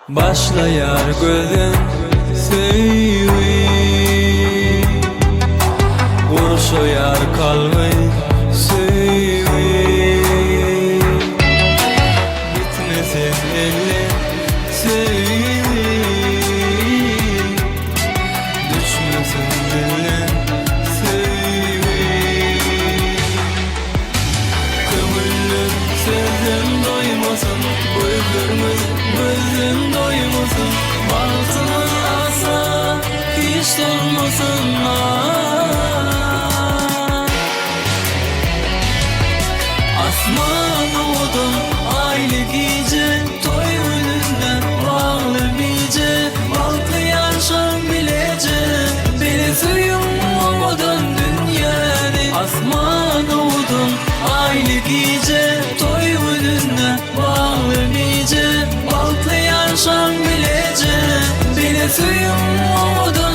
Başlayar gözün sevgi, vuruşuyar kalbi sevgi. Bitmesiz elli sevgi, düşmesin dilin sevgi. Kömüllü sevdim doymasın, gözlerimiz gözüm doymasın. Altına asa hiç dolmasın. Asman odun aylı gece, toy önünden bağlı bice. Baltı yaşam bilece, beni suyum olmadan dünyada. Asman odun aylı gece, toy önünden bağlı bice. Baltı yaşam bilece, beni suyum olmadan